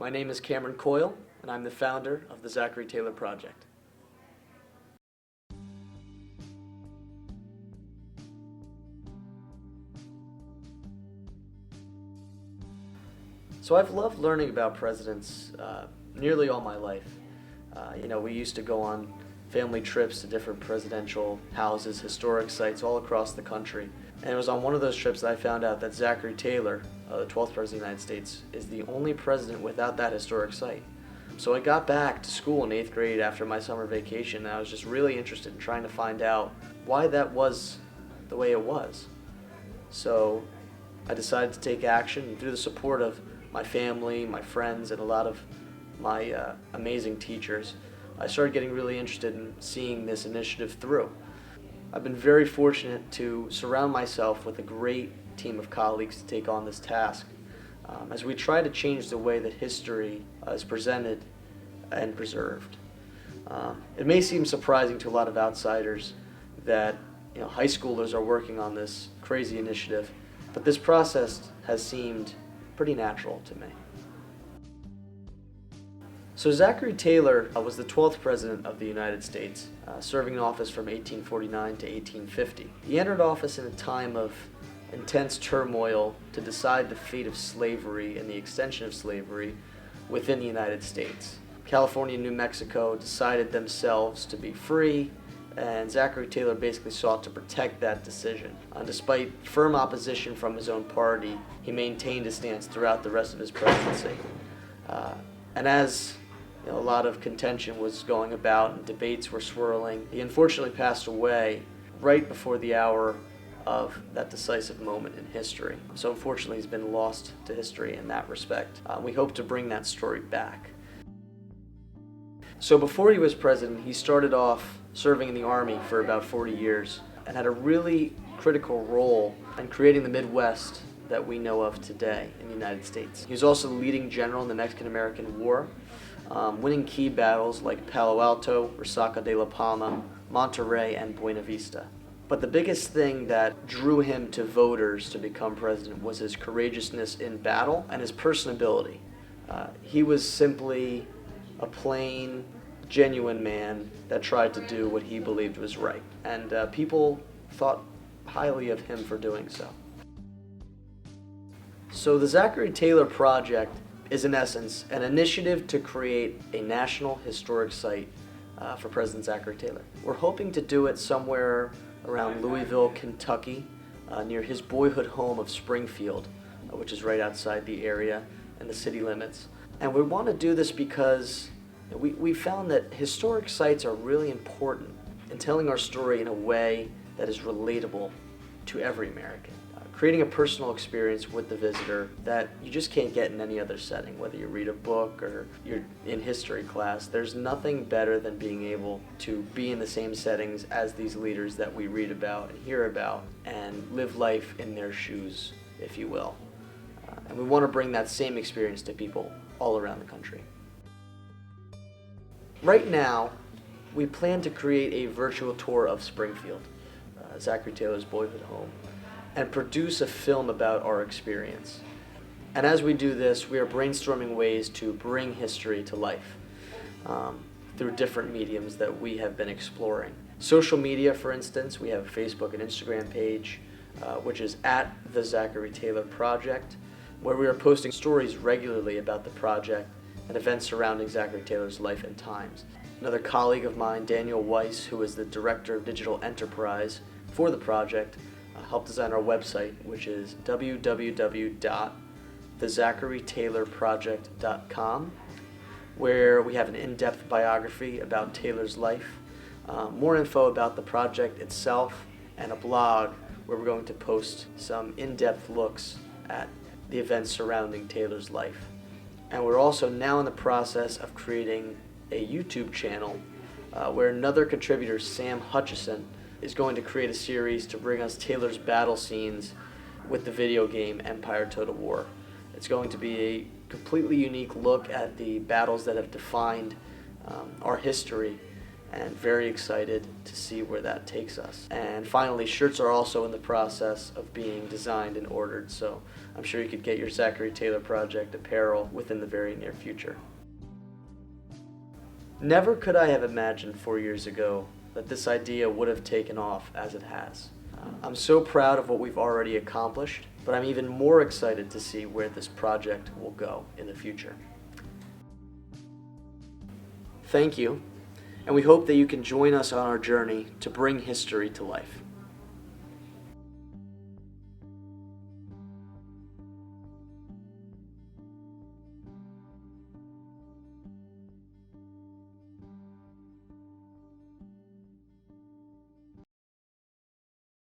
My name is Cameron Coyle, and I'm the founder of the Zachary Taylor Project. So I've loved learning about presidents nearly all my life. We used to go on family trips to different presidential houses, historic sites all across the country. And it was on one of those trips that I found out that Zachary Taylor, the 12th President of the United States, is the only president without that historic site. So I got back to school in 8th grade after my summer vacation, and I was just really interested in trying to find out why that was the way it was. So I decided to take action, and through the support of my family, my friends, and a lot of my amazing teachers, I started getting really interested in seeing this initiative through. I've been very fortunate to surround myself with a great team of colleagues to take on this task as we try to change the way that history is presented and preserved. It may seem surprising to a lot of outsiders that high schoolers are working on this crazy initiative, but this process has seemed pretty natural to me. So Zachary Taylor was the 12th President of the United States, serving in office from 1849 to 1850. He entered office in a time of intense turmoil to decide the fate of slavery and the extension of slavery within the United States. California and New Mexico decided themselves to be free, and Zachary Taylor basically sought to protect that decision. Despite firm opposition from his own party, he maintained his stance throughout the rest of his presidency. And as a lot of contention was going about and debates were swirling, he unfortunately passed away right before the hour of that decisive moment in history. So unfortunately he's been lost to history in that respect. We hope to bring that story back. So before he was president, he started off serving in the Army for about 40 years and had a really critical role in creating the Midwest that we know of today in the United States. He was also the leading general in the Mexican-American War, winning key battles like Palo Alto, Resaca de la Palma, Monterrey, and Buena Vista. But the biggest thing that drew him to voters to become president was his courageousness in battle and his personability. He was simply a plain, genuine man that tried to do what he believed was right. And people thought highly of him for doing so. So the Zachary Taylor Project is in essence an initiative to create a national historic site for President Zachary Taylor. We're hoping to do it somewhere around Louisville, Kentucky, near his boyhood home of Springfield, which is right outside the area and the city limits. And we want to do this because we found that historic sites are really important in telling our story in a way that is relatable to every American. Creating a personal experience with the visitor that you just can't get in any other setting, whether you read a book or you're in history class. There's nothing better than being able to be in the same settings as these leaders that we read about and hear about and live life in their shoes, if you will. And we want to bring that same experience to people all around the country. Right now, we plan to create a virtual tour of Springfield, Zachary Taylor's boyhood home, and produce a film about our experience. And as we do this, we are brainstorming ways to bring history to life through different mediums that we have been exploring. Social media, for instance, we have a Facebook and Instagram page, which is at the Zachary Taylor Project, where we are posting stories regularly about the project and events surrounding Zachary Taylor's life and times. Another colleague of mine, Daniel Weiss, who is the Director of Digital Enterprise for the project, helped design our website, which is www.thezacharytaylorproject.com, where we have an in-depth biography about Taylor's life, more info about the project itself, and a blog where we're going to post some in-depth looks at the events surrounding Taylor's life. And we're also now in the process of creating a YouTube channel where another contributor, Sam Hutchison, is going to create a series to bring us Taylor's battle scenes with the video game Empire Total War. It's going to be a completely unique look at the battles that have defined our history and very excited to see where that takes us. And finally, shirts are also in the process of being designed and ordered, so I'm sure you could get your Zachary Taylor Project apparel within the very near future. Never could I have imagined 4 years ago that this idea would have taken off as it has. I'm so proud of what we've already accomplished, but I'm even more excited to see where this project will go in the future. Thank you, and we hope that you can join us on our journey to bring history to life.